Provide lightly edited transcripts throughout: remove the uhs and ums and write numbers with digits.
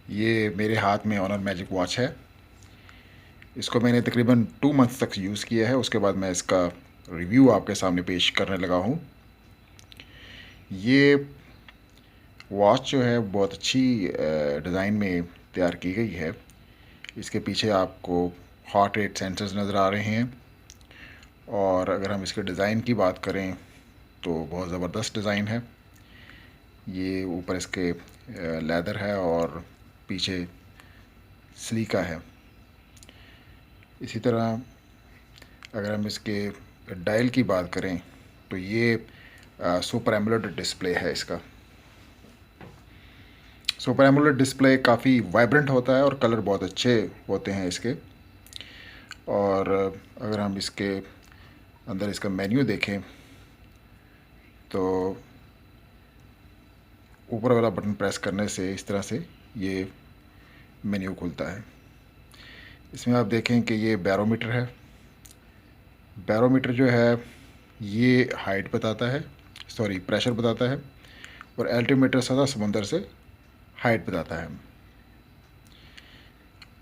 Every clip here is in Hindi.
ये मेरे हाथ में ऑनर मैजिक वॉच है। इसको मैंने तकरीबन 2 मंथ्स तक यूज़ किया है। उसके बाद मैं इसका रिव्यू आपके सामने पेश करने लगा हूँ। ये वॉच जो है बहुत अच्छी डिज़ाइन में तैयार की गई है। इसके पीछे आपको हार्ट रेट सेंसर्स नज़र आ रहे हैं, और अगर हम इसके डिज़ाइन की बात करें तो बहुत ज़बरदस्त डिज़ाइन है। ये ऊपर इसके लेदर है और पीछे सिलिका है। इसी तरह अगर हम इसके डायल की बात करें तो ये सुपर एमोलेड डिस्प्ले है इसका। सुपर एमोलेड डिस्प्ले काफ़ी वाइब्रेंट होता है और कलर बहुत अच्छे होते हैं इसके। और अगर हम इसके अंदर इसका मेन्यू देखें तो ऊपर वाला बटन प्रेस करने से इस तरह से ये मेन्यू खुलता है। इसमें आप देखें कि ये बैरोमीटर है। बैरोमीटर जो है ये हाइट बताता है, सॉरी प्रेशर बताता है, और एल्टीमीटर सतह समुंदर से हाइट बताता है।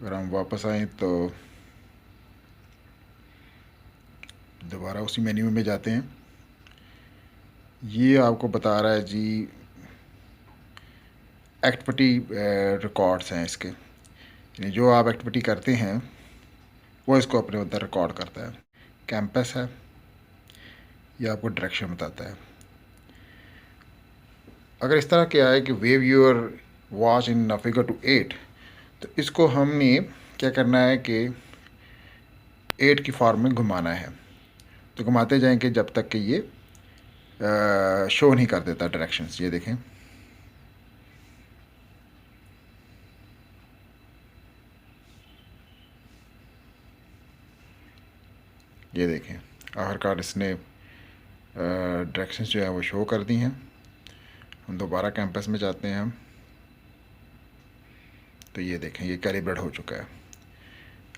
अगर हम वापस आएँ तो दोबारा उसी मेन्यू में जाते हैं। ये आपको बता रहा है जी एक्टिविटी रिकॉर्ड्स हैं इसके, यानी जो आप एक्टिविटी करते हैं वो इसको अपने अंदर रिकॉर्ड करता है। कैंपस है, ये आपको डायरेक्शन बताता है। अगर इस तरह क्या है कि wave your watch in figure two 8, तो इसको हमने क्या करना है कि 8 की फॉर्म में घुमाना है। तो घुमाते जाएंगे जब तक कि ये शो नहीं कर देता डायरेक्शंस। ये देखें, ये देखें आखिरकार इसने डायरेक्शंस जो है वो शो कर दी हैं। हम दोबारा कैंपस में जाते हैं हम, तो ये देखें ये कैलिब्रेट हो चुका है।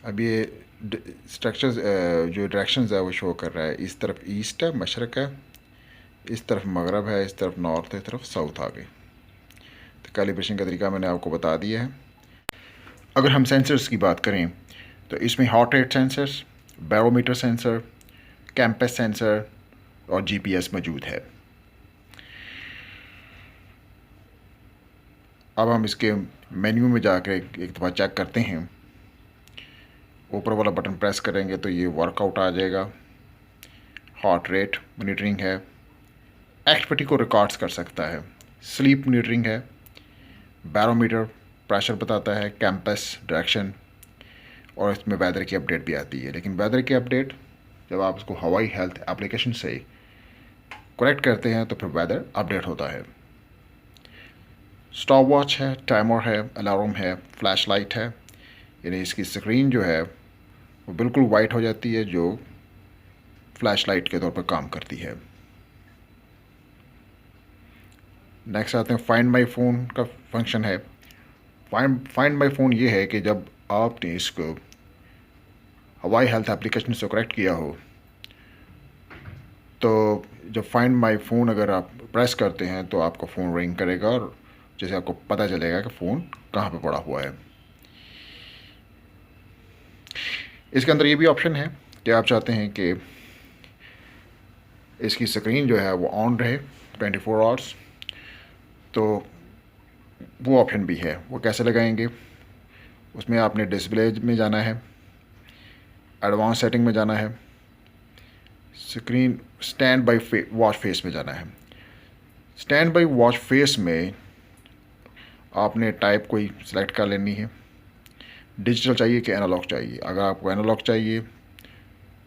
अब ये स्ट्रक्चर्स जो डायरेक्शंस है वो शो कर रहा है। इस तरफ ईस्ट है, मशरक़ है, इस तरफ मगरब है, इस तरफ नॉर्थ है, इस तरफ साउथ आ गई। तो कैलिब्रेशन का तरीका मैंने आपको बता दिया है। अगर हम सेंसर्स की बात करें तो इसमें heart rate sensors, barometer sensor, campus sensor और जीपीएस मौजूद है। अब हम इसके मेन्यू में जाकर एक दफ़ा चेक करते हैं। ऊपर वाला बटन प्रेस करेंगे तो ये वर्कआउट आ जाएगा। हार्ट रेट मॉनिटरिंग है, एक्टिविटी को रिकॉर्ड्स कर सकता है, स्लीप मॉनिटरिंग है, बैरोमीटर प्रेशर बताता है, कैंपस डायरेक्शन, और इसमें वेदर की अपडेट भी आती है। लेकिन वेदर की अपडेट जब आप इसको हवाई हेल्थ एप्लीकेशन से कनेक्ट करते हैं तो फिर वेदर अपडेट होता है। स्टॉप वॉच है, टाइमर है, अलार्म है, फ्लैश लाइट है, यानी इसकी स्क्रीन जो है वो बिल्कुल वाइट हो जाती है, जो फ्लैश लाइट के तौर पर काम करती है। नेक्स्ट आते हैं फाइंड माई फ़ोन का फंक्शन है। फाइंड माई फ़ोन ये है कि जब आपने इसको हवाई हेल्थ एप्लीकेशन से कनेक्ट किया हो तो जब फाइंड माई फ़ोन अगर आप प्रेस करते हैं तो आपका फ़ोन रिंग करेगा और जैसे आपको पता चलेगा कि फ़ोन कहाँ पे पड़ा हुआ है। इसके अंदर ये भी ऑप्शन है कि आप चाहते हैं कि इसकी स्क्रीन जो है वो ऑन रहे 24 आवर्स, तो वो ऑप्शन भी है। वो कैसे लगाएंगे? उसमें आपने डिस्प्ले में जाना है, एडवांस सेटिंग में जाना है, screen stand by watch face में जाना है। स्टैंड बाई वॉच फेस में आपने टाइप कोई सिलेक्ट कर लेनी है, डिजिटल चाहिए कि एनालॉग चाहिए। अगर आपको एनालॉग चाहिए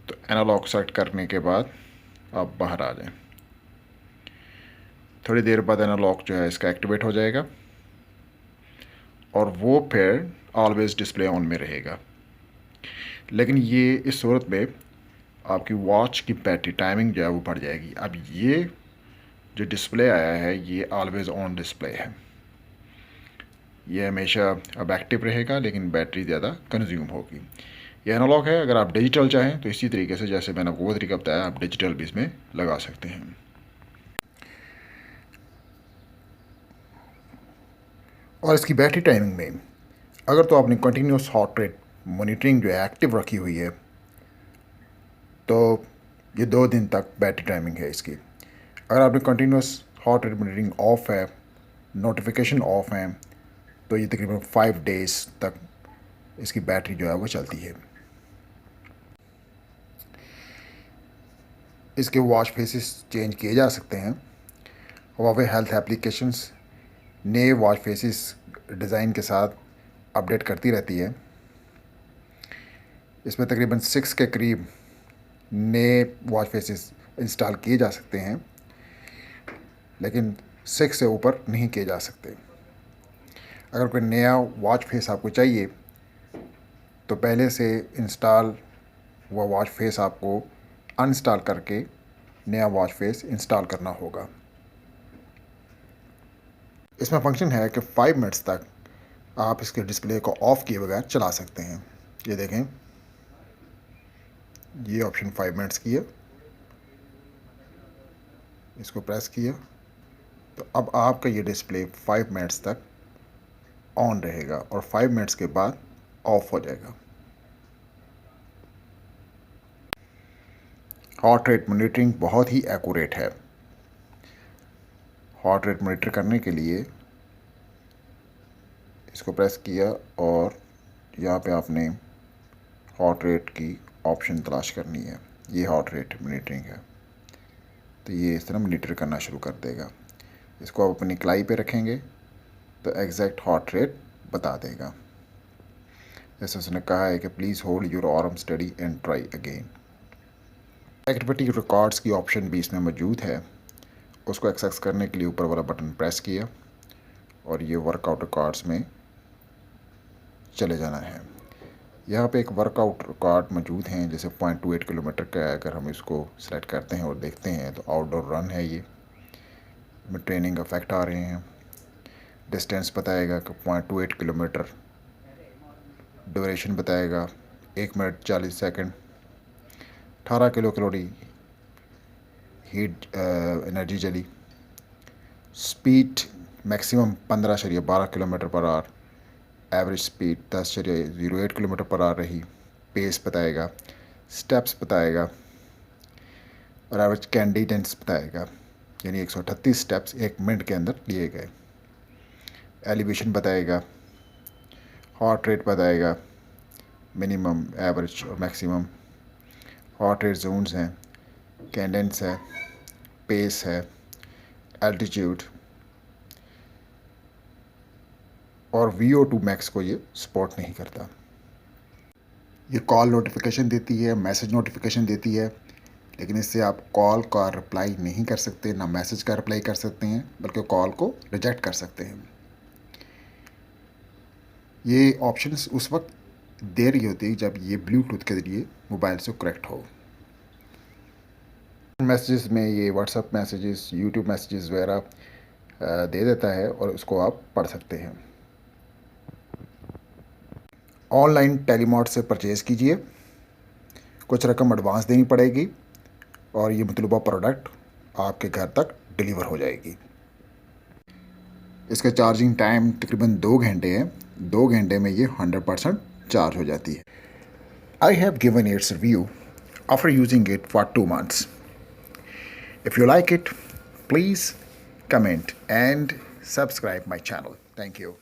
तो एनालॉग सेलेक्ट करने के बाद आप बाहर आ जाएं। थोड़ी देर बाद एनालॉग जो है इसका एक्टिवेट हो जाएगा और वो फिर ऑलवेज़ डिस्प्ले ऑन में रहेगा। लेकिन ये इस सूरत में आपकी वॉच की बैटरी टाइमिंग जो है वो बढ़ जाएगी। अब ये जो डिस्प्ले आया है ये ऑलवेज़ ऑन डिस्प्ले है, ये हमेशा अब एक्टिव रहेगा लेकिन बैटरी ज़्यादा कंज्यूम होगी। ये एनालॉग है। अगर आप डिजिटल चाहें तो इसी तरीके से जैसे मैंने आपको वो तरीका बताया, आप डिजिटल भी इसमें लगा सकते हैं। और इसकी बैटरी टाइमिंग में अगर तो आपने कंटिन्यूस हार्ट रेट मॉनिटरिंग जो है एक्टिव रखी हुई है तो ये 2 दिन तक बैटरी टाइमिंग है इसकी। अगर आपने continuous heart rate monitoring of है, नोटिफिकेशन ऑफ है, तो ये तकरीबन 5 डेज़ तक इसकी बैटरी जो है वो चलती है। इसके वॉच फेसेस चेंज किए जा सकते हैं। हुआवे हेल्थ एप्लीकेशंस नए वॉच फेसेस डिज़ाइन के साथ अपडेट करती रहती है। इसमें तकरीबन 6 के करीब नए वॉच फेसेस इंस्टॉल किए जा सकते हैं, लेकिन 6 से ऊपर नहीं किए जा सकते। अगर कोई नया वॉच फेस आपको चाहिए तो पहले से इंस्टॉल हुआ वॉच फेस आपको अनइंस्टॉल करके नया वॉच फेस इंस्टॉल करना होगा। इसमें फंक्शन है कि 5 मिनट्स तक आप इसके डिस्प्ले को ऑफ़ किए बगैर चला सकते हैं। ये देखें, ये ऑप्शन 5 मिनट्स की है, इसको प्रेस किया तो अब आपका ये डिस्प्ले 5 मिनट्स तक ऑन रहेगा और 5 मिनट्स के बाद ऑफ हो जाएगा। हार्ट रेट मॉनिटरिंग बहुत ही एक्यूरेट है। हार्ट रेट मॉनिटर करने के लिए इसको प्रेस किया और यहाँ पे आपने हार्ट रेट की ऑप्शन तलाश करनी है। ये हार्ट रेट मॉनिटरिंग है, तो ये इस तरह मॉनिटर करना शुरू कर देगा। इसको आप अपनी कलाई पे रखेंगे तो एग्जैक्ट हार्ट रेट बता देगा। जैसे उसने कहा है कि please hold your arm study and try again. Activity records की ऑप्शन भी इसमें मौजूद है। उसको एक्सेस करने के लिए ऊपर वाला बटन प्रेस किया और ये वर्कआउट रिकॉर्ड्स में चले जाना है। यहाँ पे एक वर्कआउट रिकॉर्ड मौजूद हैं, जैसे 0.28 किलोमीटर का है। अगर हम इसको सेलेक्ट करते हैं और देखते हैं तो आउटडोर रन है ये, में ट्रेनिंग इफेक्ट आ रहे हैं। डिस्टेंस बताएगा कि 0.28 किलोमीटर, ड्यूरेशन बताएगा 1 minute 40 second, 18 kilo calorie heat energy जली, speed maximum 15.12 kilometre per hour, average speed 10.08 kilometre per hour रही, पेस बताएगा, स्टेप्स बताएगा और एवरेज कैंडिडेंस बताएगा, यानी 138 स्टेप्स 1 मिनट के अंदर लिए गए। एलिवेशन बताएगा, हार्ट रेट बताएगा, मिनिमम, एवरेज और मैक्सिमम, हार्ट रेट जोन्स हैं, कैंडेंस है, पेस है, एल्टीट्यूड और VO2 मैक्स को ये सपोर्ट नहीं करता। ये कॉल नोटिफिकेशन देती है, मैसेज नोटिफिकेशन देती है, लेकिन इससे आप कॉल का रिप्लाई नहीं कर सकते, ना मैसेज का रिप्लाई कर सकते हैं, बल्कि कॉल को रिजेक्ट कर सकते हैं। ये ऑप्शंस उस वक्त दे रही होती है जब ये ब्लूटूथ के ज़रिए मोबाइल से कनेक्ट हो। मैसेजेस में ये व्हाट्सएप मैसेजेस, यूट्यूब मैसेजेस वगैरह दे देता है और उसको आप पढ़ सकते हैं। ऑनलाइन टेलीमार्ट से परचेज़ कीजिए, कुछ रकम एडवांस देनी पड़ेगी और ये मतलूबा प्रोडक्ट आपके घर तक डिलीवर हो जाएगी। इसका चार्जिंग टाइम तकरीबन 2 घंटे है। 2 घंटे में ये 100% चार्ज हो जाती है। I have given it's review after using it for 2 months. If you like it, please comment and subscribe my channel. Thank you.